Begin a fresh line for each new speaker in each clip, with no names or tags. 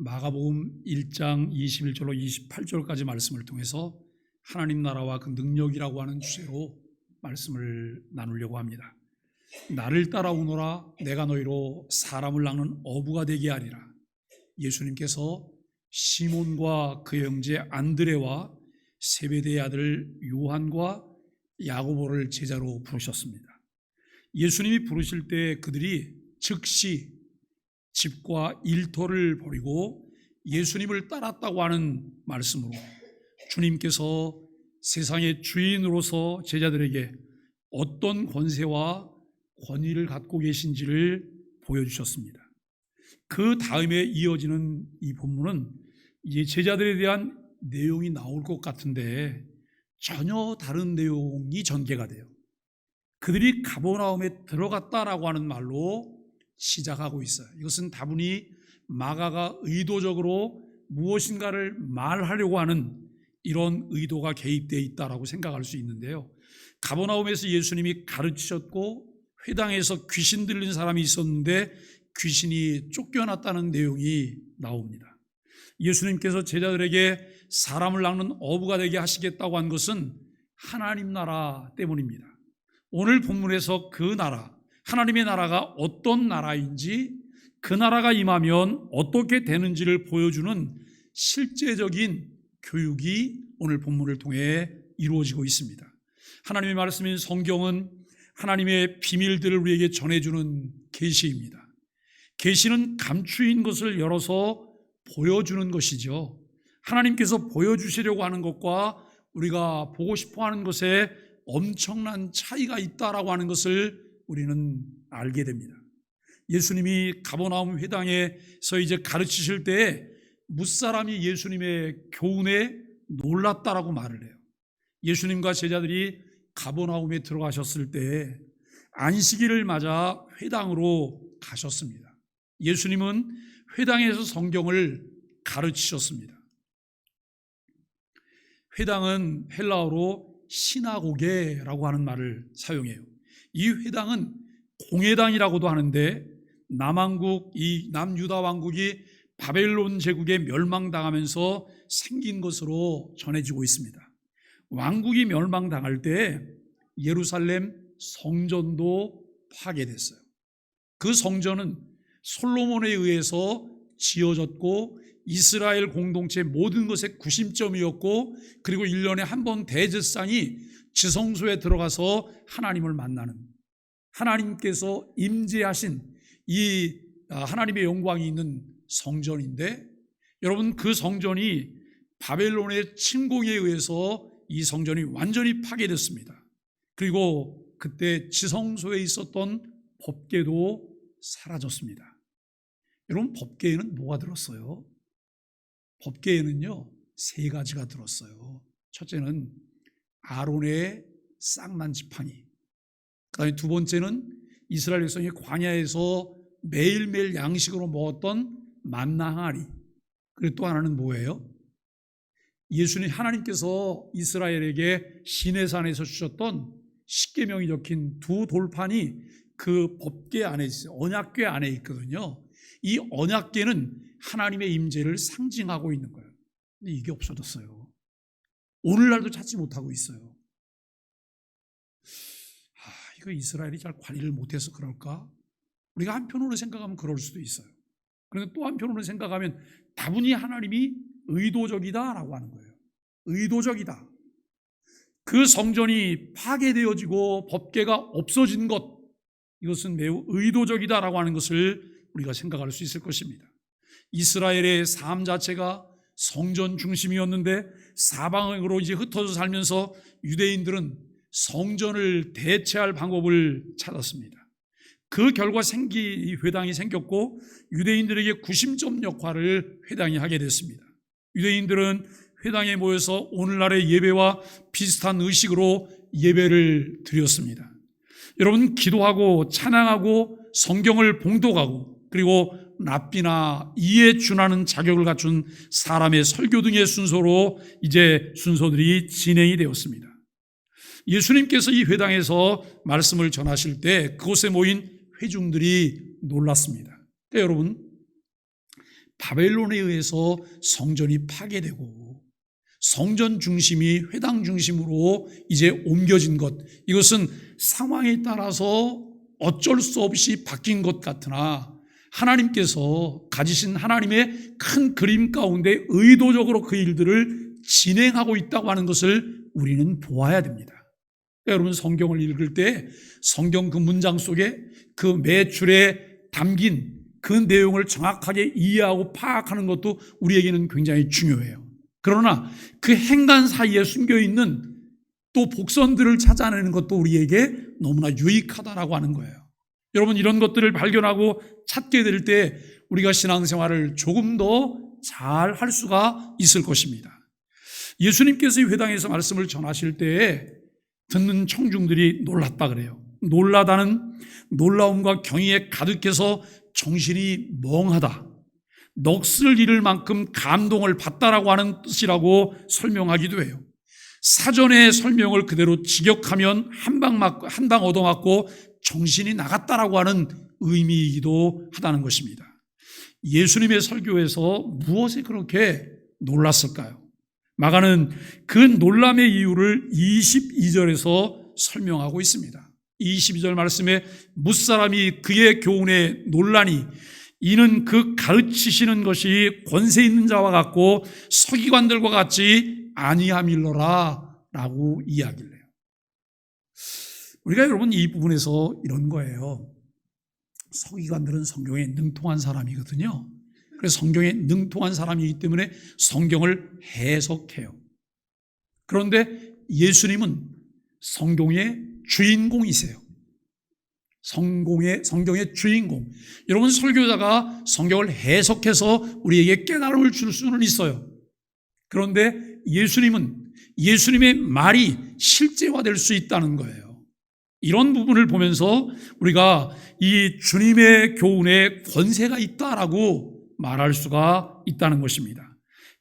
마가복음 1장 21절로 28절까지 말씀을 통해서 하나님 나라와 그 능력이라고 하는 주제로 말씀을 나누려고 합니다. 나를 따라오너라, 내가 너희로 사람을 낚는 어부가 되게 하리라. 예수님께서 시몬과 그의 형제 안드레와 세베대의 아들 요한과 야고보를 제자로 부르셨습니다. 예수님이 부르실 때 그들이 즉시 집과 일터를 버리고 예수님을 따랐다고 하는 말씀으로 주님께서 세상의 주인으로서 제자들에게 어떤 권세와 권위를 갖고 계신지를 보여주셨습니다. 그 다음에 이어지는 이 본문은 이제 제자들에 대한 내용이 나올 것 같은데 전혀 다른 내용이 전개가 돼요. 그들이 가버나움에 들어갔다라고 하는 말로 시작하고 있어요. 이것은 다분히 마가가 의도적으로 무엇인가를 말하려고 하는 이런 의도가 개입되어 있다라고 생각할 수 있는데요. 가버나움에서 예수님이 가르치셨고 회당에서 귀신 들린 사람이 있었는데 귀신이 쫓겨났다는 내용이 나옵니다. 예수님께서 제자들에게 사람을 낚는 어부가 되게 하시겠다고 한 것은 하나님 나라 때문입니다. 오늘 본문에서 그 나라, 하나님의 나라가 어떤 나라인지, 그 나라가 임하면 어떻게 되는지를 보여주는 실제적인 교육이 오늘 본문을 통해 이루어지고 있습니다. 하나님의 말씀인 성경은 하나님의 비밀들을 우리에게 전해주는 계시입니다. 계시는 감추인 것을 열어서 보여주는 것이죠. 하나님께서 보여주시려고 하는 것과 우리가 보고 싶어 하는 것에 엄청난 차이가 있다라고 하는 것을 우리는 알게 됩니다. 예수님이 가버나움 회당에서 이제 가르치실 때 무사람이 예수님의 교훈에 놀랐다라고 말을 해요. 예수님과 제자들이 가버나움에 들어가셨을 때 안식일을 맞아 회당으로 가셨습니다. 예수님은 회당에서 성경을 가르치셨습니다. 회당은 헬라어로 시나고게라고 하는 말을 사용해요. 이 회당은 공회당이라고도 하는데 남왕국, 이 남유다 왕국이 바벨론 제국에 멸망당하면서 생긴 것으로 전해지고 있습니다. 왕국이 멸망당할 때 예루살렘 성전도 파괴됐어요. 그 성전은 솔로몬에 의해서 지어졌고 이스라엘 공동체 모든 것의 구심점이었고, 그리고 1년에 한 번 대제사장이 지성소에 들어가서 하나님을 만나는, 하나님께서 임재하신 이 하나님의 영광이 있는 성전인데, 여러분, 그 성전이 바벨론의 침공에 의해서 이 성전이 완전히 파괴됐습니다. 그리고 그때 지성소에 있었던 법궤도 사라졌습니다. 여러분, 법궤에는 뭐가 들었어요? 법궤에는요 3가지가 들었어요. 첫째는 아론의 쌍난 지팡이, 그 다음에 두 번째는 이스라엘 백성이 광야에서 매일매일 양식으로 먹었던 만나 항아리, 그리고 또 하나는 뭐예요? 예수님, 하나님께서 이스라엘에게 시내산에서 주셨던 십계명이 적힌 2 돌판이 그 법궤 안에 있어요. 언약궤 안에 있거든요. 이 언약궤는 하나님의 임재를 상징하고 있는 거예요. 근데 이게 없어졌어요. 오늘날도 찾지 못하고 있어요. 이거 이스라엘이 잘 관리를 못해서 그럴까? 우리가 한편으로 생각하면 그럴 수도 있어요. 그런데 또 한편으로 생각하면 다분히 하나님이 의도적이다라고 하는 거예요. 의도적이다. 그 성전이 파괴되어지고 법궤가 없어진 것, 이것은 매우 의도적이다라고 하는 것을 우리가 생각할 수 있을 것입니다. 이스라엘의 삶 자체가 성전 중심이었는데 사방으로 이제 흩어져 살면서 유대인들은 성전을 대체할 방법을 찾았습니다. 그 결과 이 회당이 생겼고 유대인들에게 구심점 역할을 회당이 하게 됐습니다. 유대인들은 회당에 모여서 오늘날의 예배와 비슷한 의식으로 예배를 드렸습니다. 여러분, 기도하고 찬양하고 성경을 봉독하고 그리고 랍비나 이에 준하는 자격을 갖춘 사람의 설교 등의 순서로 이제 순서들이 진행이 되었습니다. 예수님께서 이 회당에서 말씀을 전하실 때 그곳에 모인 회중들이 놀랐습니다. 그러니까 여러분, 바벨론에 의해서 성전이 파괴되고 성전 중심이 회당 중심으로 이제 옮겨진 것, 이것은 상황에 따라서 어쩔 수 없이 바뀐 것 같으나 하나님께서 가지신 하나님의 큰 그림 가운데 의도적으로 그 일들을 진행하고 있다고 하는 것을 우리는 보아야 됩니다. 여러분, 성경을 읽을 때 성경 그 문장 속에 그 매 줄에 담긴 그 내용을 정확하게 이해하고 파악하는 것도 우리에게는 굉장히 중요해요. 그러나 그 행간 사이에 숨겨있는 또 복선들을 찾아내는 것도 우리에게 너무나 유익하다라고 하는 거예요. 여러분, 이런 것들을 발견하고 찾게 될 때 우리가 신앙생활을 조금 더 잘 할 수가 있을 것입니다. 예수님께서 이 회당에서 말씀을 전하실 때에 듣는 청중들이 놀랐다 그래요. 놀라다는 놀라움과 경이에 가득해서 정신이 멍하다, 넋을 잃을 만큼 감동을 받다라고 하는 뜻이라고 설명하기도 해요. 사전의 설명을 그대로 직역하면 한 방 얻어맞고 정신이 나갔다라고 하는 의미이기도 하다는 것입니다. 예수님의 설교에서 무엇에 그렇게 놀랐을까요? 마가는 그 놀람의 이유를 22절에서 설명하고 있습니다. 22절 말씀에 뭇사람이 그의 교훈에 놀라니 이는 그 가르치시는 것이 권세 있는 자와 같고 서기관들과 같지 아니함일러라 라고 이야기를 해요. 우리가 여러분 이 부분에서 이런 거예요. 서기관들은 성경에 능통한 사람이거든요. 그래서 성경에 능통한 사람이기 때문에 성경을 해석해요. 그런데 예수님은 성경의 주인공이세요. 성경의 주인공. 여러분, 설교자가 성경을 해석해서 우리에게 깨달음을 줄 수는 있어요. 그런데 예수님은 예수님의 말이 실제화될 수 있다는 거예요. 이런 부분을 보면서 우리가 이 주님의 교훈에 권세가 있다라고 말할 수가 있다는 것입니다.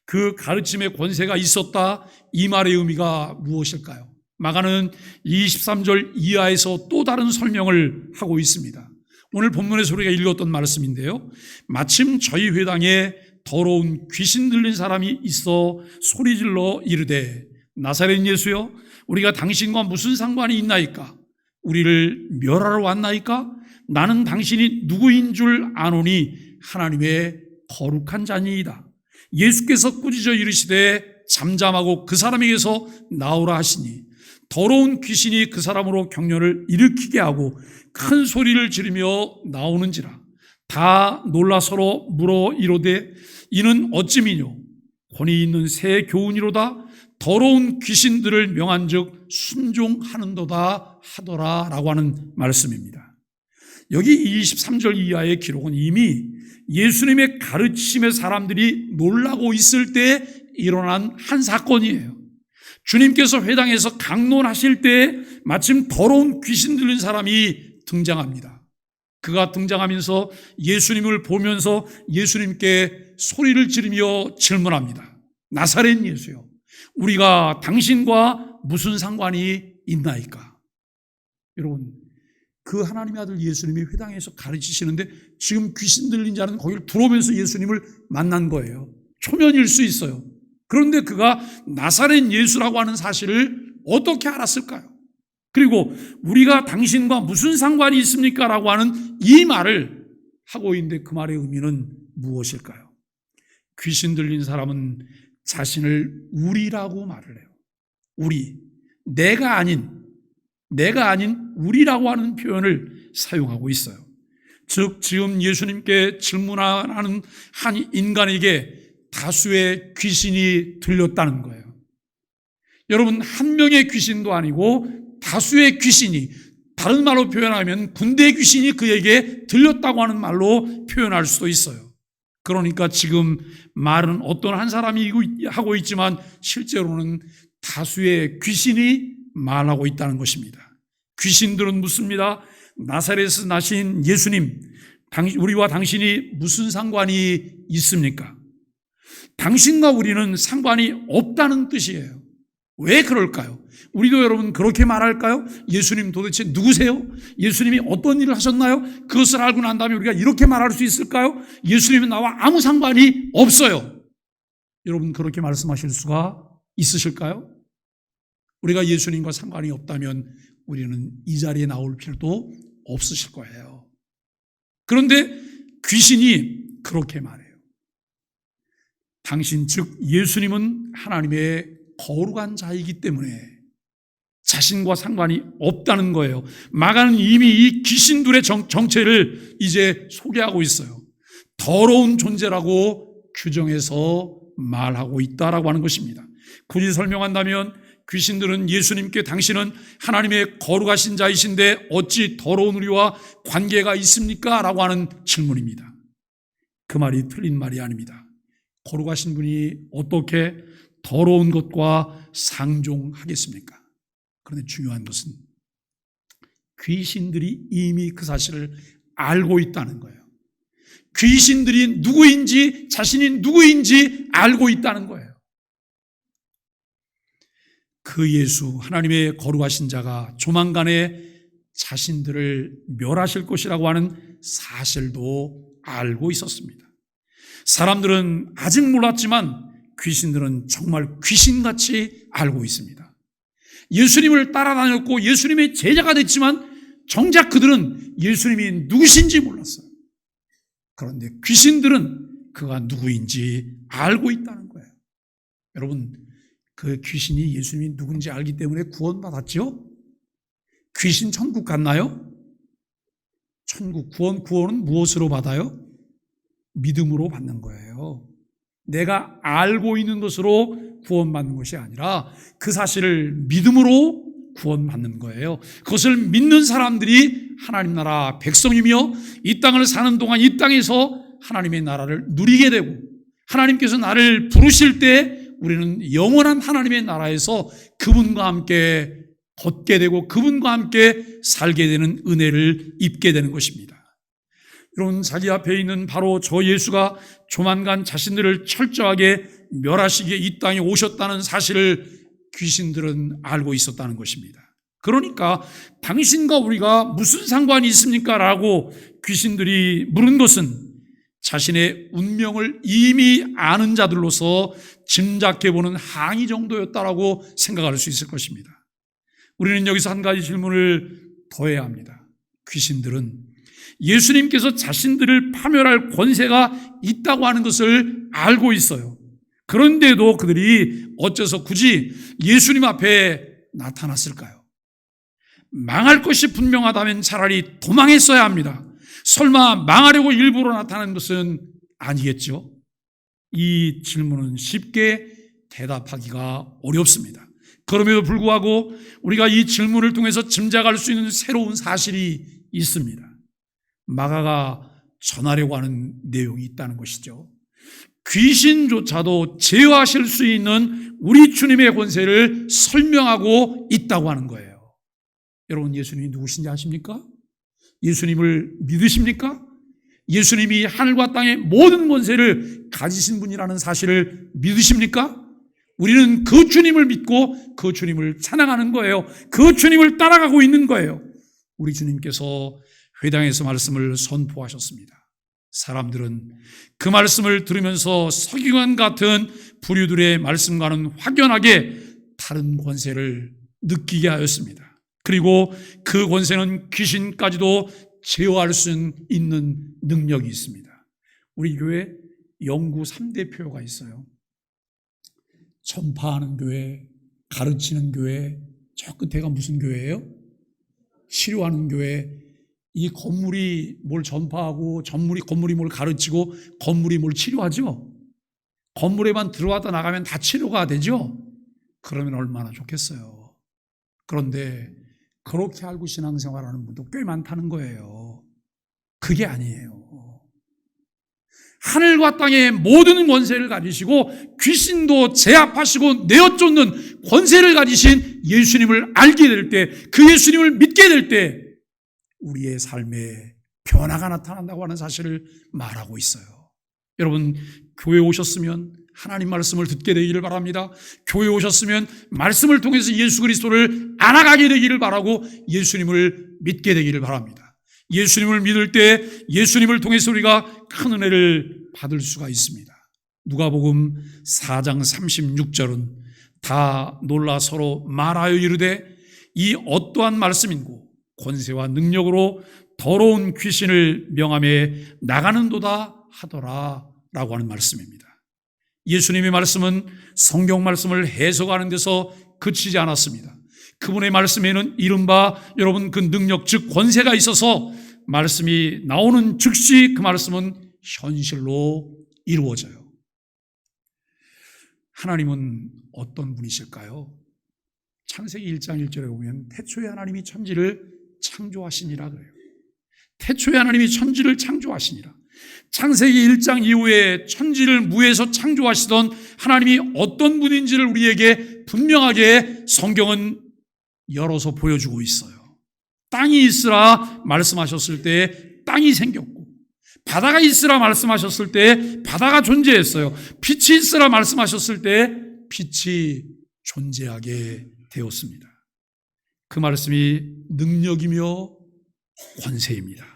그 가르침에 권세가 있었다, 이 말의 의미가 무엇일까요? 마가는 23절 이하에서 또 다른 설명을 하고 있습니다. 오늘 본문에서 우리가 읽었던 말씀인데요, 마침 저희 회당에 더러운 귀신 들린 사람이 있어 소리질러 이르되 나사렛 예수여, 우리가 당신과 무슨 상관이 있나이까? 우리를 멸하러 왔나이까? 나는 당신이 누구인 줄 아노니 하나님의 거룩한 자니이다. 예수께서 꾸짖어 이르시되 잠잠하고 그 사람에게서 나오라 하시니 더러운 귀신이 그 사람으로 격려를 일으키게 하고 큰 소리를 지르며 나오는지라. 다 놀라 서로 물어 이르되 이는 어찌미뇨? 권위 있는 새 교훈이로다. 더러운 귀신들을 명한즉 순종하는도다 하더라 라고 하는 말씀입니다. 여기 23절 이하의 기록은 이미 예수님의 가르침에 사람들이 놀라고 있을 때 일어난 한 사건이에요. 주님께서 회당에서 강론하실 때 마침 더러운 귀신 들린 사람이 등장합니다. 그가 등장하면서 예수님을 보면서 예수님께 소리를 지르며 질문합니다. 나사렛 예수여, 우리가 당신과 무슨 상관이 있나이까? 여러분, 그 하나님의 아들 예수님이 회당에서 가르치시는데 지금 귀신 들린 자는 거기를 들어오면서 예수님을 만난 거예요. 초면일 수 있어요. 그런데 그가 나사렛 예수라고 하는 사실을 어떻게 알았을까요? 그리고 우리가 당신과 무슨 상관이 있습니까? 라고 하는 이 말을 하고 있는데 그 말의 의미는 무엇일까요? 귀신 들린 사람은 자신을 우리라고 말을 해요. 우리, 내가 아닌 우리라고 하는 표현을 사용하고 있어요. 즉 지금 예수님께 질문하는 한 인간에게 다수의 귀신이 들렸다는 거예요. 여러분, 한 명의 귀신도 아니고 다수의 귀신이, 다른 말로 표현하면 군대 귀신이 그에게 들렸다고 하는 말로 표현할 수도 있어요. 그러니까 지금 말은 어떤 한 사람이 하고 있지만 실제로는 다수의 귀신이 말하고 있다는 것입니다. 귀신들은 묻습니다. 나사렛에서 나신 예수님, 우리와 당신이 무슨 상관이 있습니까? 당신과 우리는 상관이 없다는 뜻이에요. 왜 그럴까요? 우리도 여러분 그렇게 말할까요? 예수님 도대체 누구세요? 예수님이 어떤 일을 하셨나요? 그것을 알고 난 다음에 우리가 이렇게 말할 수 있을까요? 예수님은 나와 아무 상관이 없어요. 여러분 그렇게 말씀하실 수가 있으실까요? 우리가 예수님과 상관이 없다면 우리는 이 자리에 나올 필요도 없으실 거예요. 그런데 귀신이 그렇게 말해요. 당신 즉 예수님은 하나님의 거룩한 자이기 때문에 자신과 상관이 없다는 거예요. 마가는 이미 이 귀신들의 정체를 이제 소개하고 있어요. 더러운 존재라고 규정해서 말하고 있다라고 하는 것입니다. 굳이 설명한다면 귀신들은 예수님께 당신은 하나님의 거룩하신 자이신데 어찌 더러운 우리와 관계가 있습니까? 라고 하는 질문입니다. 그 말이 틀린 말이 아닙니다. 거룩하신 분이 어떻게 더러운 것과 상종하겠습니까? 그런데 중요한 것은 귀신들이 이미 그 사실을 알고 있다는 거예요. 귀신들이 누구인지, 자신이 누구인지 알고 있다는 거예요. 그 예수, 하나님의 거룩하신 자가 조만간에 자신들을 멸하실 것이라고 하는 사실도 알고 있었습니다. 사람들은 아직 몰랐지만 귀신들은 정말 귀신같이 알고 있습니다. 예수님을 따라다녔고 예수님의 제자가 됐지만 정작 그들은 예수님이 누구신지 몰랐어요. 그런데 귀신들은 그가 누구인지 알고 있다는 거예요. 여러분, 그 귀신이 예수님이 누군지 알기 때문에 구원받았죠? 귀신 천국 갔나요? 천국 구원은 무엇으로 받아요? 믿음으로 받는 거예요. 내가 알고 있는 것으로 구원받는 것이 아니라 그 사실을 믿음으로 구원받는 거예요. 그것을 믿는 사람들이 하나님 나라 백성이며 이 땅을 사는 동안 이 땅에서 하나님의 나라를 누리게 되고 하나님께서 나를 부르실 때 우리는 영원한 하나님의 나라에서 그분과 함께 걷게 되고 그분과 함께 살게 되는 은혜를 입게 되는 것입니다. 여러분, 자기 앞에 있는 바로 저 예수가 조만간 자신들을 철저하게 멸하시기에 이 땅에 오셨다는 사실을 귀신들은 알고 있었다는 것입니다. 그러니까 당신과 우리가 무슨 상관이 있습니까? 라고 귀신들이 물은 것은 자신의 운명을 이미 아는 자들로서 짐작해보는 항의 정도였다라고 생각할 수 있을 것입니다. 우리는 여기서 한 가지 질문을 더해야 합니다. 귀신들은 예수님께서 자신들을 파멸할 권세가 있다고 하는 것을 알고 있어요. 그런데도 그들이 어째서 굳이 예수님 앞에 나타났을까요? 망할 것이 분명하다면 차라리 도망했어야 합니다. 설마 망하려고 일부러 나타난 것은 아니겠죠? 이 질문은 쉽게 대답하기가 어렵습니다. 그럼에도 불구하고 우리가 이 질문을 통해서 짐작할 수 있는 새로운 사실이 있습니다. 마가가 전하려고 하는 내용이 있다는 것이죠. 귀신조차도 제어하실 수 있는 우리 주님의 권세를 설명하고 있다고 하는 거예요. 여러분, 예수님이 누구신지 아십니까? 예수님을 믿으십니까? 예수님이 하늘과 땅의 모든 권세를 가지신 분이라는 사실을 믿으십니까? 우리는 그 주님을 믿고 그 주님을 찬양하는 거예요. 그 주님을 따라가고 있는 거예요. 우리 주님께서 회당에서 말씀을 선포하셨습니다. 사람들은 그 말씀을 들으면서 서기관 같은 부류들의 말씀과는 확연하게 다른 권세를 느끼게 하였습니다. 그리고 그 권세는 귀신까지도 제어할 수 있는 능력이 있습니다. 우리 교회 영구 3대 표가 있어요. 전파하는 교회, 가르치는 교회, 저 끝에가 무슨 교회예요? 치료하는 교회. 이 건물이 뭘 전파하고 건물이 뭘 가르치고 건물이 뭘 치료하죠? 건물에만 들어왔다 나가면 다 치료가 되죠? 그러면 얼마나 좋겠어요. 그런데 그렇게 알고 신앙생활하는 분도 꽤 많다는 거예요. 그게 아니에요. 하늘과 땅의 모든 권세를 가지시고 귀신도 제압하시고 내어쫓는 권세를 가지신 예수님을 알게 될 때, 그 예수님을 믿게 될 때 우리의 삶에 변화가 나타난다고 하는 사실을 말하고 있어요. 여러분, 교회 오셨으면 하나님 말씀을 듣게 되기를 바랍니다. 교회 오셨으면 말씀을 통해서 예수 그리스도를 알아가게 되기를 바라고 예수님을 믿게 되기를 바랍니다. 예수님을 믿을 때 예수님을 통해서 우리가 큰 은혜를 받을 수가 있습니다. 누가복음 4장 36절은 다 놀라 서로 말하여 이르되 이 어떠한 말씀인고 권세와 능력으로 더러운 귀신을 명함에 나가는도다 하더라 라고 하는 말씀입니다. 예수님의 말씀은 성경 말씀을 해석하는 데서 그치지 않았습니다. 그분의 말씀에는 이른바 여러분 그 능력 즉 권세가 있어서 말씀이 나오는 즉시 그 말씀은 현실로 이루어져요. 하나님은 어떤 분이실까요? 창세기 1장 1절에 보면 태초에 하나님이 천지를 창조하시니라 그래요. 태초에 하나님이 천지를 창조하시니라. 창세기 1장 이후에 천지를 무에서 창조하시던 하나님이 어떤 분인지를 우리에게 분명하게 성경은 열어서 보여주고 있어요. 땅이 있으라 말씀하셨을 때 땅이 생겼고, 바다가 있으라 말씀하셨을 때 바다가 존재했어요. 빛이 있으라 말씀하셨을 때 빛이 존재하게 되었습니다. 그 말씀이 능력이며 권세입니다.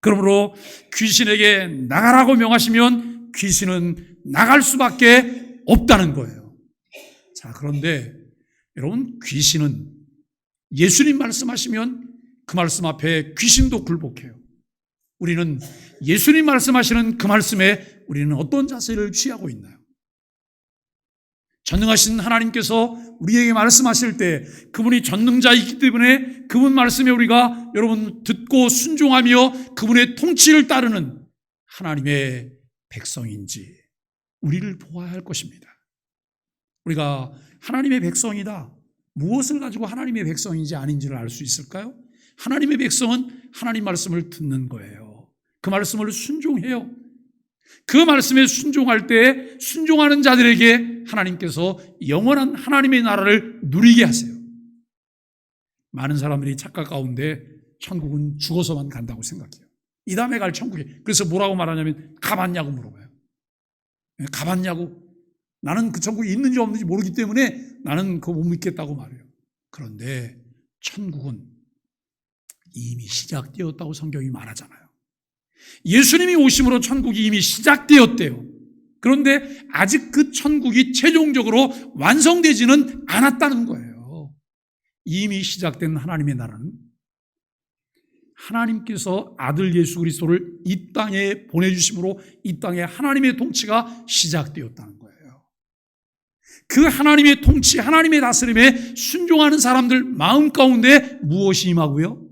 그러므로 귀신에게 나가라고 명하시면 귀신은 나갈 수밖에 없다는 거예요. 자, 그런데 여러분, 귀신은 예수님 말씀하시면 그 말씀 앞에 귀신도 굴복해요. 우리는 예수님 말씀하시는 그 말씀에 우리는 어떤 자세를 취하고 있나요? 전능하신 하나님께서 우리에게 말씀하실 때 그분이 전능자이기 때문에 그분 말씀에 우리가 여러분 듣고 순종하며 그분의 통치를 따르는 하나님의 백성인지 우리를 보아야 할 것입니다. 우리가 하나님의 백성이다. 무엇을 가지고 하나님의 백성인지 아닌지를 알 수 있을까요? 하나님의 백성은 하나님 말씀을 듣는 거예요. 그 말씀을 순종해요. 그 말씀에 순종할 때 순종하는 자들에게 하나님께서 영원한 하나님의 나라를 누리게 하세요. 많은 사람들이 착각 가운데 천국은 죽어서만 간다고 생각해요. 이 다음에 갈 천국에. 그래서 뭐라고 말하냐면 가봤냐고 물어봐요. 가봤냐고. 나는 그 천국이 있는지 없는지 모르기 때문에 나는 그거 못 믿겠다고 말해요. 그런데 천국은 이미 시작되었다고 성경이 말하잖아요. 예수님이 오심으로 천국이 이미 시작되었대요. 그런데 아직 그 천국이 최종적으로 완성되지는 않았다는 거예요. 이미 시작된 하나님의 나라는 하나님께서 아들 예수 그리스도를 이 땅에 보내주심으로 이 땅에 하나님의 통치가 시작되었다는 거예요. 그 하나님의 통치, 하나님의 다스림에 순종하는 사람들 마음 가운데 무엇이 임하고요?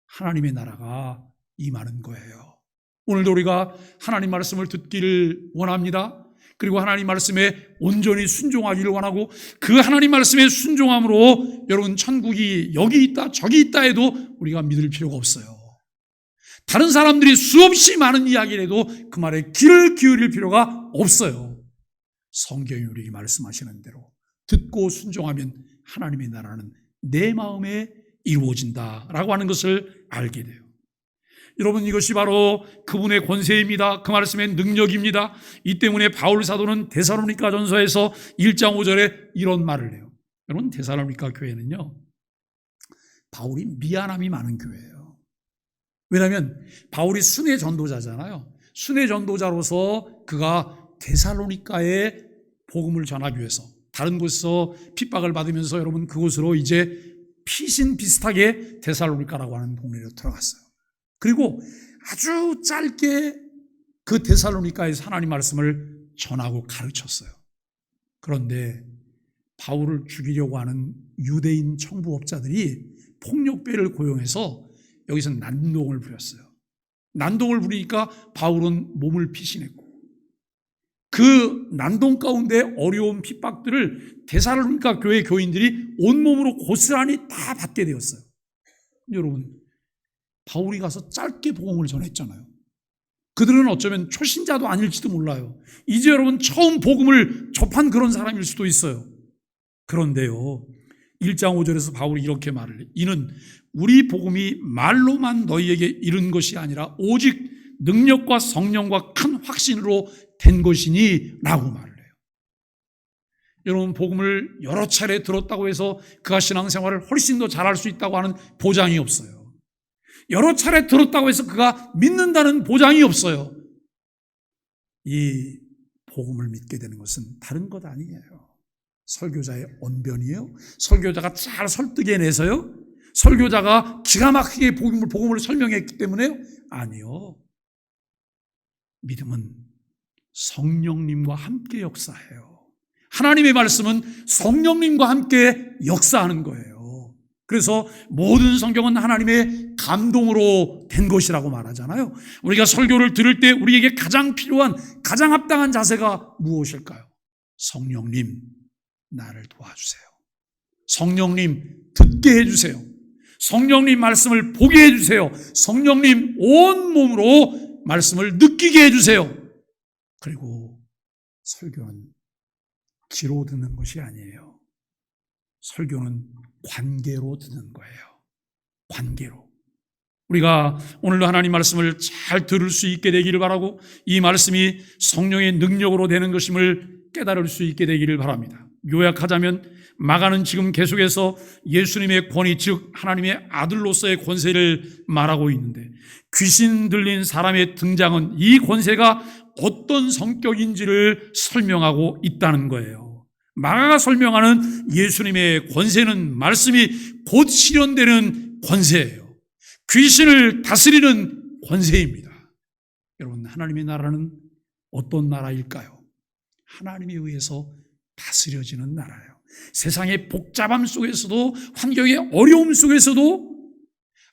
하나님의 나라가 임하는 거예요. 오늘도 우리가 하나님 말씀을 듣기를 원합니다. 그리고 하나님 말씀에 온전히 순종하기를 원하고 그 하나님 말씀에 순종함으로 여러분 천국이 여기 있다 저기 있다 해도 우리가 믿을 필요가 없어요. 다른 사람들이 수없이 많은 이야기를 해도 그 말에 귀를 기울일 필요가 없어요. 성경이 우리에게 말씀하시는 대로 듣고 순종하면 하나님의 나라는 내 마음에 이루어진다라고 하는 것을 알게 돼요. 여러분, 이것이 바로 그분의 권세입니다. 그 말씀의 능력입니다. 이 때문에 바울 사도는 데살로니가 전서에서 1장 5절에 이런 말을 해요. 여러분, 데살로니가 교회는요, 바울이 미안함이 많은 교회예요. 왜냐하면 바울이 순회 전도자잖아요. 순회 전도자로서 그가 데살로니가에 복음을 전하기 위해서 다른 곳에서 핍박을 받으면서 여러분 그곳으로 이제 피신 비슷하게 데살로니가라고 하는 동네로 들어갔어요. 그리고 아주 짧게 그 데살로니가에서 하나님 말씀을 전하고 가르쳤어요. 그런데 바울을 죽이려고 하는 유대인 청부업자들이 폭력배를 고용해서 여기서 난동을 부렸어요. 난동을 부리니까 바울은 몸을 피신했고 그 난동 가운데 어려운 핍박들을 데살로니가 교회 교인들이 온몸으로 고스란히 다 받게 되었어요. 여러분, 바울이 가서 짧게 복음을 전했잖아요. 그들은 어쩌면 초신자도 아닐지도 몰라요. 이제 여러분 처음 복음을 접한 그런 사람일 수도 있어요. 그런데요, 1장 5절에서 바울이 이렇게 말을 해요. 이는 우리 복음이 말로만 너희에게 이른 것이 아니라 오직 능력과 성령과 큰 확신으로 된 것이니 라고 말을 해요. 여러분, 복음을 여러 차례 들었다고 해서 그가 신앙생활을 훨씬 더 잘할 수 있다고 하는 보장이 없어요. 여러 차례 들었다고 해서 그가 믿는다는 보장이 없어요. 이 복음을 믿게 되는 것은 다른 것 아니에요. 설교자의 언변이에요. 설교자가 잘 설득해내서요. 설교자가 기가 막히게 복음을 설명했기 때문에요. 아니요. 믿음은 성령님과 함께 역사해요. 하나님의 말씀은 성령님과 함께 역사하는 거예요. 그래서 모든 성경은 하나님의 감동으로 된 것이라고 말하잖아요. 우리가 설교를 들을 때 우리에게 가장 필요한, 가장 합당한 자세가 무엇일까요? 성령님, 나를 도와주세요. 성령님, 듣게 해주세요. 성령님, 말씀을 보게 해주세요. 성령님, 온 몸으로 말씀을 느끼게 해주세요. 그리고 설교는 귀로 듣는 것이 아니에요. 설교는 관계로 듣는 거예요. 관계로. 우리가 오늘도 하나님 말씀을 잘 들을 수 있게 되기를 바라고, 이 말씀이 성령의 능력으로 되는 것임을 깨달을 수 있게 되기를 바랍니다. 요약하자면 마가는 지금 계속해서 예수님의 권위, 즉 하나님의 아들로서의 권세를 말하고 있는데, 귀신 들린 사람의 등장은 이 권세가 어떤 성격인지를 설명하고 있다는 거예요. 마가가 설명하는 예수님의 권세는 말씀이 곧 실현되는 권세예요. 귀신을 다스리는 권세입니다. 여러분, 하나님의 나라는 어떤 나라일까요? 하나님에 의해서 다스려지는 나라예요. 세상의 복잡함 속에서도, 환경의 어려움 속에서도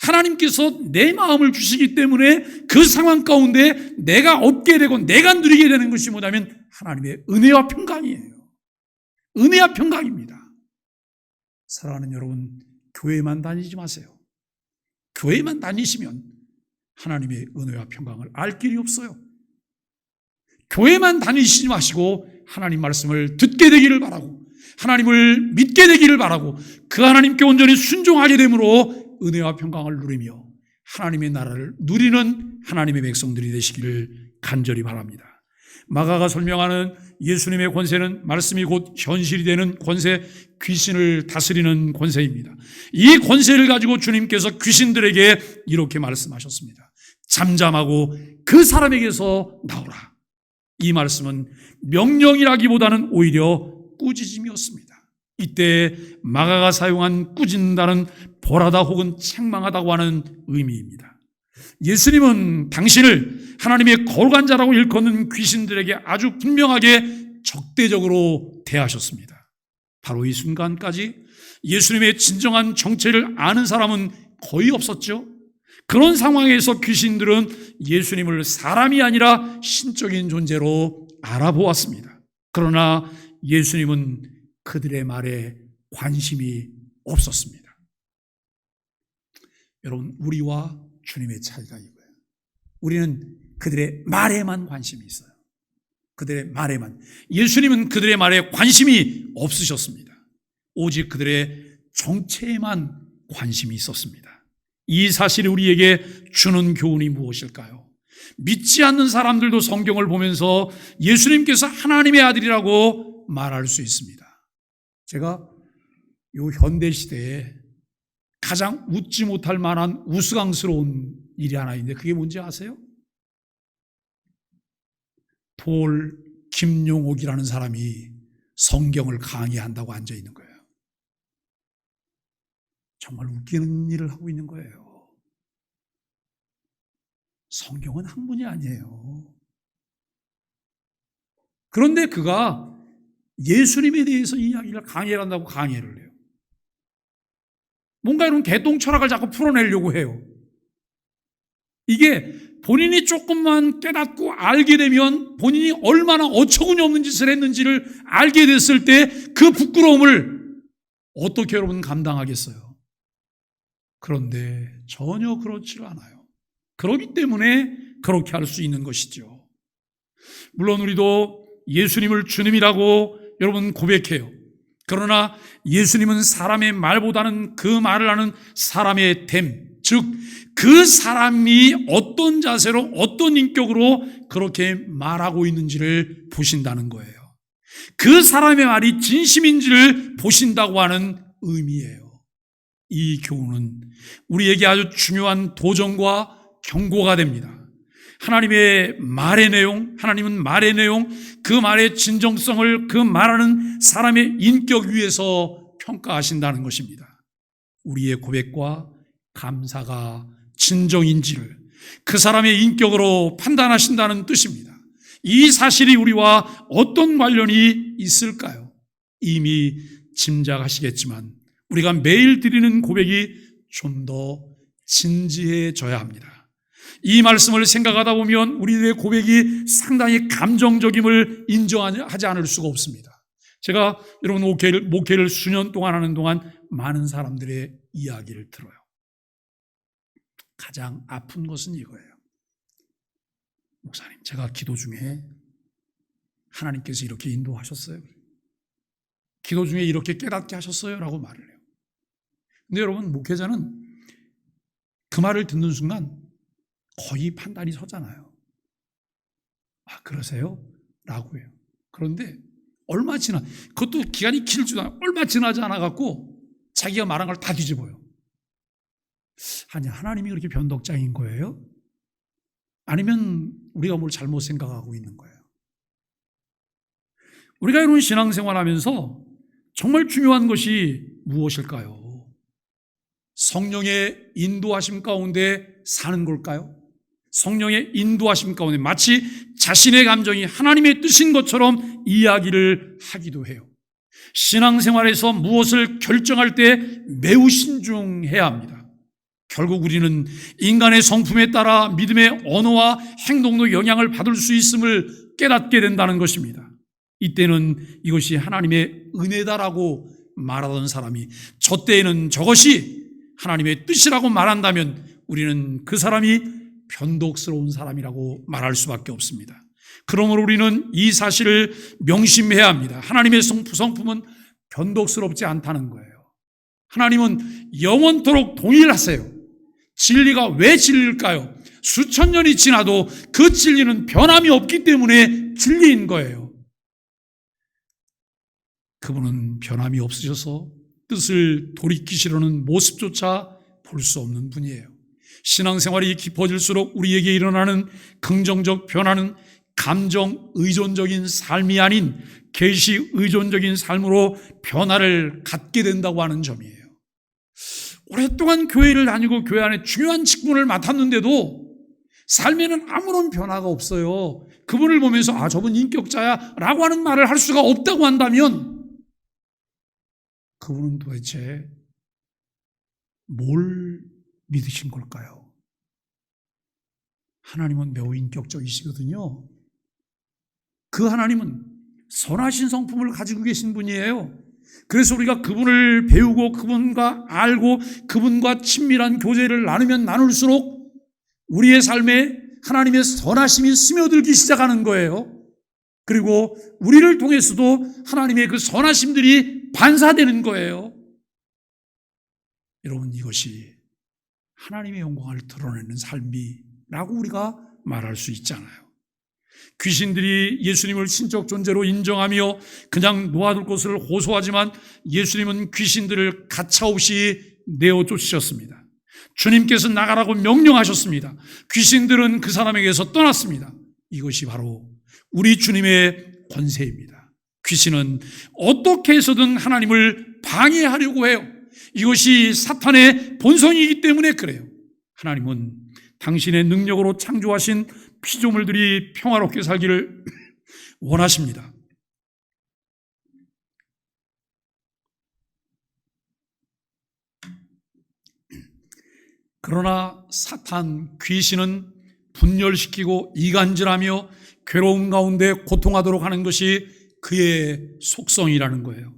하나님께서 내 마음을 주시기 때문에 그 상황 가운데 내가 얻게 되고 내가 누리게 되는 것이 뭐냐면 하나님의 은혜와 평강이에요. 은혜와 평강입니다. 사랑하는 여러분, 교회만 다니지 마세요. 교회만 다니시면 하나님의 은혜와 평강을 알 길이 없어요. 교회만 다니시지 마시고 하나님 말씀을 듣게 되기를 바라고, 하나님을 믿게 되기를 바라고, 그 하나님께 온전히 순종하게 되므로 은혜와 평강을 누리며 하나님의 나라를 누리는 하나님의 백성들이 되시기를 간절히 바랍니다. 마가가 설명하는 예수님의 권세는 말씀이 곧 현실이 되는 권세, 귀신을 다스리는 권세입니다. 이 권세를 가지고 주님께서 귀신들에게 이렇게 말씀하셨습니다. 잠잠하고 그 사람에게서 나오라. 이 말씀은 명령이라기보다는 오히려 꾸짖음이었습니다. 이때 마가가 사용한 꾸짖는다는 벌하다 혹은 책망하다고 하는 의미입니다. 예수님은 당신을 하나님의 거룩한 자라고 일컫는 귀신들에게 아주 분명하게 적대적으로 대하셨습니다. 바로 이 순간까지 예수님의 진정한 정체를 아는 사람은 거의 없었죠. 그런 상황에서 귀신들은 예수님을 사람이 아니라 신적인 존재로 알아보았습니다. 그러나 예수님은 그들의 말에 관심이 없었습니다. 여러분, 우리와 주님의 차이가 이거예요. 우리는 그들의 말에만 관심이 있어요. 그들의 말에만. 예수님은 그들의 말에 관심이 없으셨습니다. 오직 그들의 정체에만 관심이 있었습니다. 이 사실이 우리에게 주는 교훈이 무엇일까요? 믿지 않는 사람들도 성경을 보면서 예수님께서 하나님의 아들이라고 말할 수 있습니다. 제가 이 현대시대에 가장 웃지 못할 만한 우스꽝스러운 일이 하나 있는데 그게 뭔지 아세요? 돌 김용옥이라는 사람이 성경을 강의한다고 앉아있는 거예요. 정말 웃기는 일을 하고 있는 거예요. 성경은 학문이 아니에요. 그런데 그가 예수님에 대해서 이야기를 강의를 한다고 강의를 해요. 뭔가 이런 개똥 철학을 자꾸 풀어내려고 해요. 이게 본인이 조금만 깨닫고 알게 되면 본인이 얼마나 어처구니 없는 짓을 했는지를 알게 됐을 때 그 부끄러움을 어떻게 여러분 감당하겠어요? 그런데 전혀 그렇지가 않아요. 그렇기 때문에 그렇게 할 수 있는 것이죠. 물론 우리도 예수님을 주님이라고 여러분 고백해요. 그러나 예수님은 사람의 말보다는 그 말을 하는 사람의 됨, 즉 그 사람이 어떤 자세로 어떤 인격으로 그렇게 말하고 있는지를 보신다는 거예요. 그 사람의 말이 진심인지를 보신다고 하는 의미예요. 이 교훈은 우리에게 아주 중요한 도전과 경고가 됩니다. 하나님의 말의 내용, 하나님은 말의 내용, 그 말의 진정성을 그 말하는 사람의 인격 위에서 평가하신다는 것입니다. 우리의 고백과 감사가 진정인지를 그 사람의 인격으로 판단하신다는 뜻입니다. 이 사실이 우리와 어떤 관련이 있을까요? 이미 짐작하시겠지만 우리가 매일 드리는 고백이 좀 더 진지해져야 합니다. 이 말씀을 생각하다 보면 우리들의 고백이 상당히 감정적임을 인정하지 않을 수가 없습니다. 제가 여러분 목회를 수년 동안 하는 동안 많은 사람들의 이야기를 들어요. 가장 아픈 것은 이거예요. 목사님, 제가 기도 중에 하나님께서 이렇게 인도하셨어요. 기도 중에 이렇게 깨닫게 하셨어요 라고 말을 해요. 근데 여러분, 목회자는 그 말을 듣는 순간 거의 판단이 서잖아요. 아, 그러세요? 라고 해요. 그런데 얼마 지나, 그것도 기간이 길지도 않아, 얼마 지나지 않아갖고 자기가 말한 걸 다 뒤집어요. 아니, 하나님이 그렇게 변덕장인 거예요? 아니면 우리가 뭘 잘못 생각하고 있는 거예요? 우리가 이런 신앙생활 하면서 정말 중요한 것이 무엇일까요? 성령의 인도하심 가운데 사는 걸까요? 성령의 인도하심 가운데 마치 자신의 감정이 하나님의 뜻인 것처럼 이야기를 하기도 해요. 신앙생활에서 무엇을 결정할 때 매우 신중해야 합니다. 결국 우리는 인간의 성품에 따라 믿음의 언어와 행동도 영향을 받을 수 있음을 깨닫게 된다는 것입니다. 이때는 이것이 하나님의 은혜다라고 말하던 사람이 저 때에는 저것이 하나님의 뜻이라고 말한다면 우리는 그 사람이 변덕스러운 사람이라고 말할 수밖에 없습니다. 그러므로 우리는 이 사실을 명심해야 합니다. 하나님의 성품은 변덕스럽지 않다는 거예요. 하나님은 영원토록 동일하세요. 진리가 왜 진리일까요? 수천 년이 지나도 그 진리는 변함이 없기 때문에 진리인 거예요. 그분은 변함이 없으셔서 뜻을 돌이키시려는 모습조차 볼 수 없는 분이에요. 신앙생활이 깊어질수록 우리에게 일어나는 긍정적 변화는 감정 의존적인 삶이 아닌 계시 의존적인 삶으로 변화를 갖게 된다고 하는 점이에요. 오랫동안 교회를 다니고 교회 안에 중요한 직분을 맡았는데도 삶에는 아무런 변화가 없어요. 그분을 보면서 아, 저분 인격자야 라고 하는 말을 할 수가 없다고 한다면 그분은 도대체 뭘 믿으신 걸까요? 하나님은 매우 인격적이시거든요. 그 하나님은 선하신 성품을 가지고 계신 분이에요. 그래서 우리가 그분을 배우고 그분과 알고 그분과 친밀한 교제를 나누면 나눌수록 우리의 삶에 하나님의 선하심이 스며들기 시작하는 거예요. 그리고 우리를 통해서도 하나님의 그 선하심들이 반사되는 거예요. 여러분, 이것이 하나님의 영광을 드러내는 삶이라고 우리가 말할 수 있잖아요. 귀신들이 예수님을 신적 존재로 인정하며 그냥 놓아둘 것을 호소하지만 예수님은 귀신들을 가차없이 내어 쫓으셨습니다. 주님께서 나가라고 명령하셨습니다. 귀신들은 그 사람에게서 떠났습니다. 이것이 바로 우리 주님의 권세입니다. 귀신은 어떻게 해서든 하나님을 방해하려고 해요. 이것이 사탄의 본성이기 때문에 그래요. 하나님은 당신의 능력으로 창조하신 피조물들이 평화롭게 살기를 원하십니다. 그러나 사탄, 귀신은 분열시키고 이간질하며 괴로움 가운데 고통하도록 하는 것이 그의 속성이라는 거예요.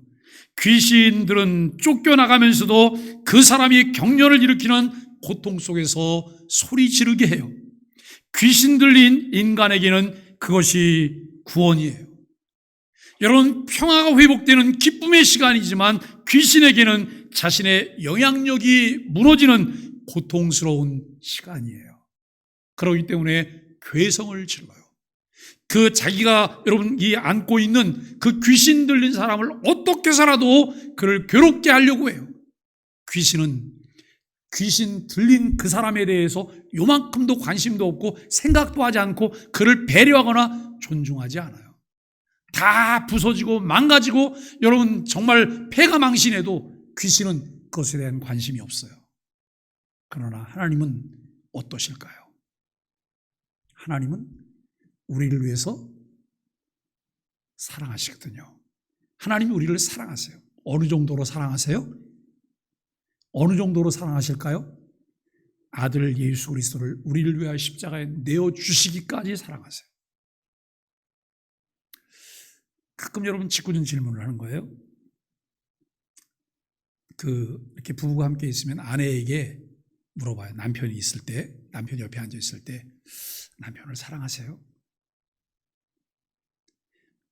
귀신들은 쫓겨나가면서도 그 사람이 경련을 일으키는 고통 속에서 소리 지르게 해요. 귀신 들린 인간에게는 그것이 구원이에요. 여러분, 평화가 회복되는 기쁨의 시간이지만 귀신에게는 자신의 영향력이 무너지는 고통스러운 시간이에요. 그렇기 때문에 괴성을 질러요. 그 자기가 여러분이 안고 있는 그 귀신 들린 사람을 어떻게 해서라도 그를 괴롭게 하려고 해요. 귀신은 귀신 들린 그 사람에 대해서 요만큼도 관심도 없고 생각도 하지 않고 그를 배려하거나 존중하지 않아요. 다 부서지고 망가지고 여러분 정말 폐가 망신해도 귀신은 그것에 대한 관심이 없어요. 그러나 하나님은 어떠실까요? 하나님은 우리를 위해서 사랑하시거든요. 하나님이 우리를 사랑하세요. 어느 정도로 사랑하세요? 어느 정도로 사랑하실까요? 아들 예수 그리스도를 우리를 위하여 십자가에 내어주시기까지 사랑하세요. 가끔 여러분 짓궂은 질문을 하는 거예요. 이렇게 부부가 함께 있으면 아내에게 물어봐요. 남편이 있을 때, 남편이 옆에 앉아 있을 때, 남편을 사랑하세요?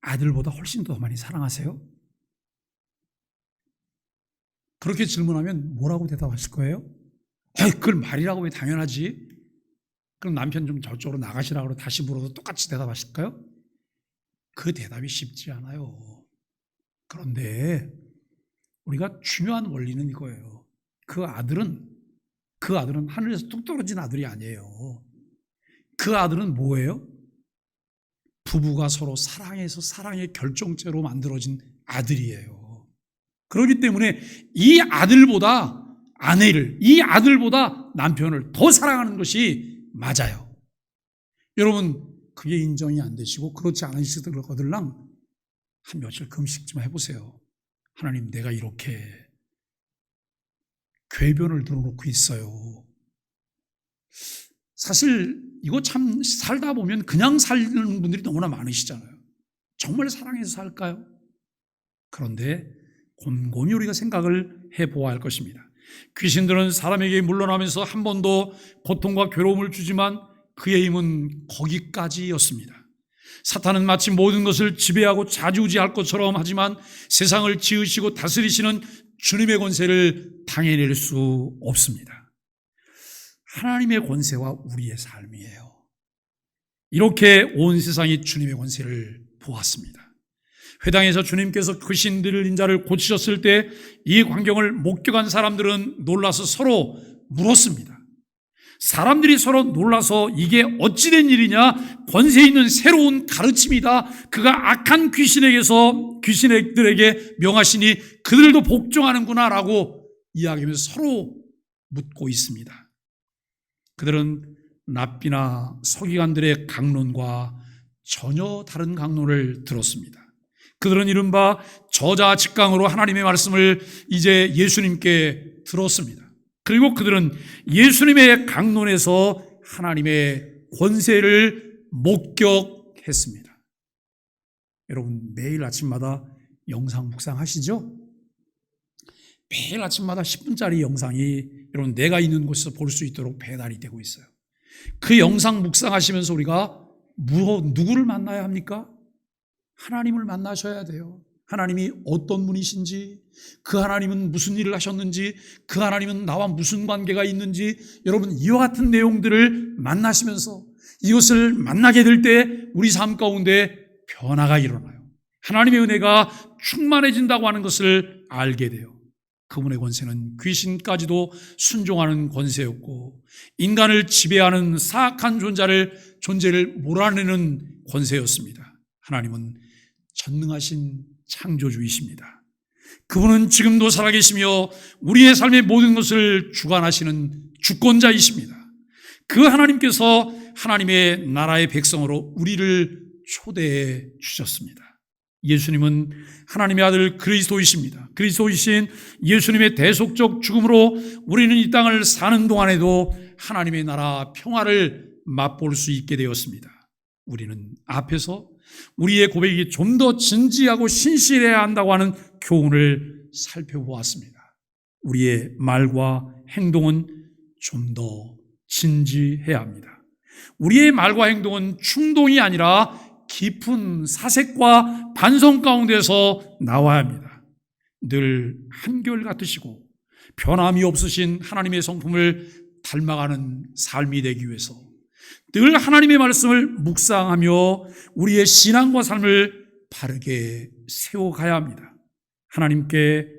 아들보다 훨씬 더 많이 사랑하세요? 그렇게 질문하면 뭐라고 대답하실 거예요? 그걸 말이라고 왜 당연하지? 그럼 남편 좀 저쪽으로 나가시라고 다시 물어도 똑같이 대답하실까요? 그 대답이 쉽지 않아요. 그런데 우리가 중요한 원리는 이거예요. 그 아들은 하늘에서 뚝 떨어진 아들이 아니에요. 그 아들은 뭐예요? 부부가 서로 사랑해서 사랑의 결정체로 만들어진 아들이에요. 그렇기 때문에 이 아들보다 아내를, 이 아들보다 남편을 더 사랑하는 것이 맞아요. 여러분, 그게 인정이 안 되시고 그렇지 않으시거들랑 한 며칠 금식 좀 해보세요. 하나님, 내가 이렇게 궤변을 들어놓고 있어요. 사실 이거 참 살다 보면 그냥 사는 분들이 너무나 많으시잖아요. 정말 사랑해서 살까요? 그런데 곰곰이 우리가 생각을 해보아야 할 것입니다. 귀신들은 사람에게 물러나면서 한 번도 고통과 괴로움을 주지만 그의 힘은 거기까지였습니다. 사탄은 마치 모든 것을 지배하고 좌지우지할 것처럼 하지만 세상을 지으시고 다스리시는 주님의 권세를 당해낼 수 없습니다. 하나님의 권세와 우리의 삶이에요. 이렇게 온 세상이 주님의 권세를 보았습니다. 회당에서 주님께서 귀신 들린 자를 고치셨을 때 이 광경을 목격한 사람들은 놀라서 서로 물었습니다. 사람들이 서로 놀라서 이게 어찌된 일이냐, 권세 있는 새로운 가르침이다. 그가 악한 귀신들에게 명하시니 그들도 복종하는구나 라고 이야기하면서 서로 묻고 있습니다. 그들은 랍비나 서기관들의 강론과 전혀 다른 강론을 들었습니다. 그들은 이른바 저자직강으로 하나님의 말씀을 이제 예수님께 들었습니다. 그리고 그들은 예수님의 강론에서 하나님의 권세를 목격했습니다. 여러분, 매일 아침마다 영상 묵상하시죠? 매일 아침마다 10분짜리 영상이 여러분 내가 있는 곳에서 볼 수 있도록 배달이 되고 있어요. 그 영상 묵상하시면서 우리가 누구를 만나야 합니까? 하나님을 만나셔야 돼요. 하나님이 어떤 분이신지, 그 하나님은 무슨 일을 하셨는지, 그 하나님은 나와 무슨 관계가 있는지, 여러분 이와 같은 내용들을 만나시면서 이것을 만나게 될 때 우리 삶 가운데 변화가 일어나요. 하나님의 은혜가 충만해진다고 하는 것을 알게 돼요. 그분의 권세는 귀신까지도 순종하는 권세였고 인간을 지배하는 사악한 존재를 몰아내는 권세였습니다. 하나님은 전능하신 창조주이십니다. 그분은 지금도 살아계시며 우리의 삶의 모든 것을 주관하시는 주권자이십니다. 그 하나님께서 하나님의 나라의 백성으로 우리를 초대해 주셨습니다. 예수님은 하나님의 아들 그리스도이십니다. 그리스도이신 예수님의 대속적 죽음으로 우리는 이 땅을 사는 동안에도 하나님의 나라 평화를 맛볼 수 있게 되었습니다. 우리는 앞에서 우리의 고백이 좀 더 진지하고 신실해야 한다고 하는 교훈을 살펴보았습니다. 우리의 말과 행동은 좀 더 진지해야 합니다. 우리의 말과 행동은 충동이 아니라 깊은 사색과 반성 가운데서 나와야 합니다. 늘 한결같으시고 변함이 없으신 하나님의 성품을 닮아가는 삶이 되기 위해서 늘 하나님의 말씀을 묵상하며 우리의 신앙과 삶을 바르게 세워가야 합니다. 하나님께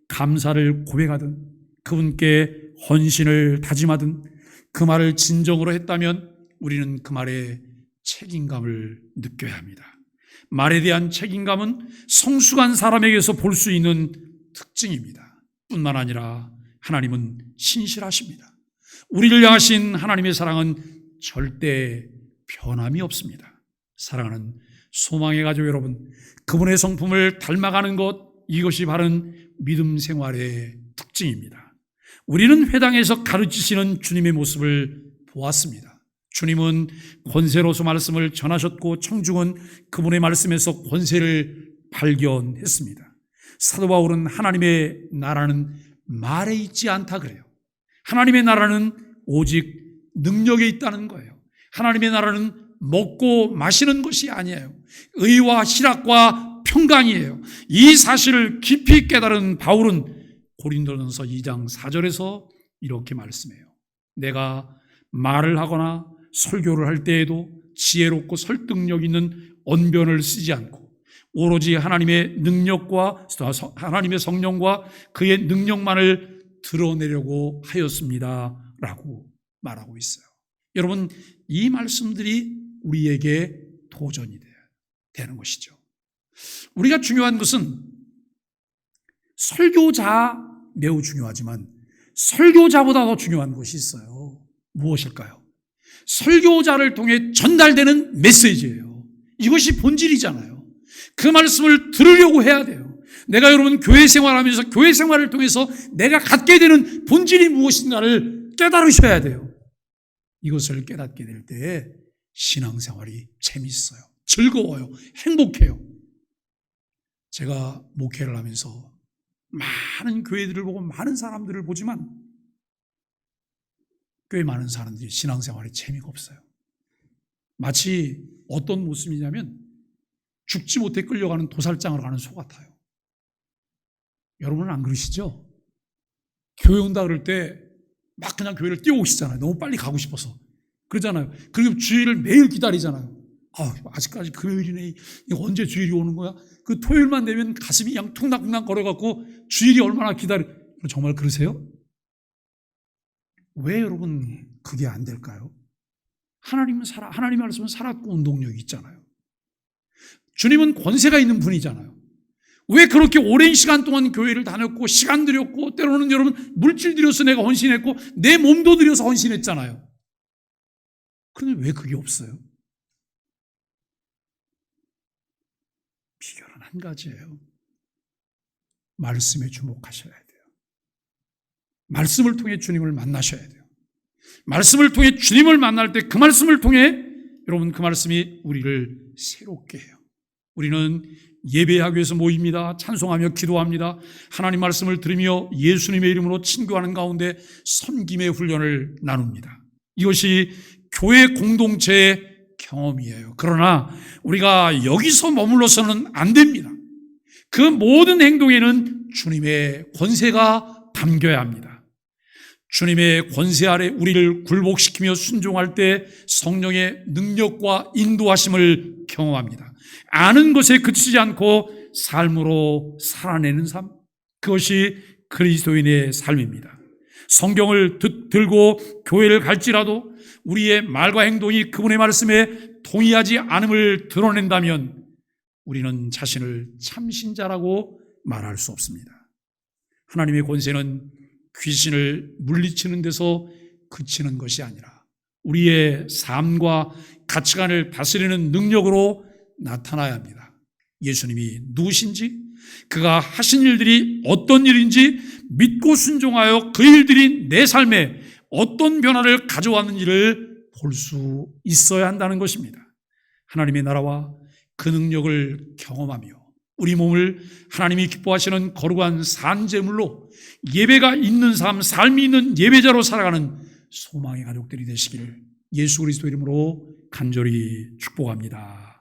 감사를 고백하든 그분께 헌신을 다짐하든 그 말을 진정으로 했다면 우리는 그 말에 책임감을 느껴야 합니다. 말에 대한 책임감은 성숙한 사람에게서 볼 수 있는 특징입니다. 뿐만 아니라 하나님은 신실하십니다. 우리를 향하신 하나님의 사랑은 절대 변함이 없습니다. 사랑하는 소망의 가족 여러분, 그분의 성품을 닮아가는 것, 이것이 바른 믿음 생활의 특징입니다. 우리는 회당에서 가르치시는 주님의 모습을 보았습니다. 주님은 권세로서 말씀을 전하셨고 청중은 그분의 말씀에서 권세를 발견했습니다. 사도 바울은 하나님의 나라는 말에 있지 않다 그래요. 하나님의 나라는 오직 능력에 있다는 거예요. 하나님의 나라는 먹고 마시는 것이 아니에요. 의와 희락과 평강이에요. 이 사실을 깊이 깨달은 바울은 고린도전서 2장 4절에서 이렇게 말씀해요. 내가 말을 하거나 설교를 할 때에도 지혜롭고 설득력 있는 언변을 쓰지 않고 오로지 하나님의 능력과 하나님의 성령과 그의 능력만을 드러내려고 하였습니다 라고 말하고 있어요. 여러분, 이 말씀들이 우리에게 도전이 되는 것이죠. 우리가 중요한 것은 설교자 매우 중요하지만 설교자보다 더 중요한 것이 있어요. 무엇일까요? 설교자를 통해 전달되는 메시지예요. 이것이 본질이잖아요. 그 말씀을 들으려고 해야 돼요. 내가 여러분 교회 생활하면서 교회 생활을 통해서 내가 갖게 되는 본질이 무엇인가를 깨달으셔야 돼요. 이것을 깨닫게 될 때에 신앙생활이 재밌어요. 즐거워요. 행복해요. 제가 목회를 하면서 많은 교회들을 보고 많은 사람들을 보지만 꽤 많은 사람들이 신앙생활에 재미가 없어요. 마치 어떤 모습이냐면 죽지 못해 끌려가는 도살장으로 가는 소 같아요. 여러분은 안 그러시죠? 교회 온다 그럴 때 막 그냥 교회를 뛰어오시잖아요. 너무 빨리 가고 싶어서. 그러잖아요. 그리고 주일을 매일 기다리잖아요. 아직까지 금요일이네. 이거 언제 주일이 오는 거야? 그 토요일만 되면 가슴이 그냥 퉁락퉁락 거려갖고 주일이 얼마나 정말 그러세요? 왜 여러분 그게 안 될까요? 하나님의 말씀은 살았고 운동력이 있잖아요. 주님은 권세가 있는 분이잖아요. 왜 그렇게 오랜 시간 동안 교회를 다녔고 시간 들였고 때로는 여러분 물질 들여서 내가 헌신했고 내 몸도 들여서 헌신했잖아요. 그런데 왜 그게 없어요? 비결은 한 가지예요. 말씀에 주목하셔야 돼요. 말씀을 통해 주님을 만나셔야 돼요. 말씀을 통해 주님을 만날 때 그 말씀을 통해 여러분 그 말씀이 우리를 새롭게 해요. 우리는 예배하기 위해서 모입니다. 찬송하며 기도합니다. 하나님 말씀을 들으며 예수님의 이름으로 친교하는 가운데 섬김의 훈련을 나눕니다. 이것이 교회 공동체의 경험이에요. 그러나 우리가 여기서 머물러서는 안 됩니다. 그 모든 행동에는 주님의 권세가 담겨야 합니다. 주님의 권세 아래 우리를 굴복시키며 순종할 때 성령의 능력과 인도하심을 경험합니다. 아는 것에 그치지 않고 삶으로 살아내는 삶, 그것이 그리스도인의 삶입니다. 성경을 들고 교회를 갈지라도 우리의 말과 행동이 그분의 말씀에 동의하지 않음을 드러낸다면 우리는 자신을 참신자라고 말할 수 없습니다. 하나님의 권세는 귀신을 물리치는 데서 그치는 것이 아니라 우리의 삶과 가치관을 다스리는 능력으로 나타나야 합니다. 예수님이 누구신지, 그가 하신 일들이 어떤 일인지 믿고 순종하여 그 일들이 내 삶에 어떤 변화를 가져왔는지를 볼 수 있어야 한다는 것입니다. 하나님의 나라와 그 능력을 경험하며 우리 몸을 하나님이 기뻐하시는 거룩한 산제물로 예배가 있는 삶이 있는 예배자로 살아가는 소망의 가족들이 되시기를 예수 그리스도 이름으로 간절히 축복합니다.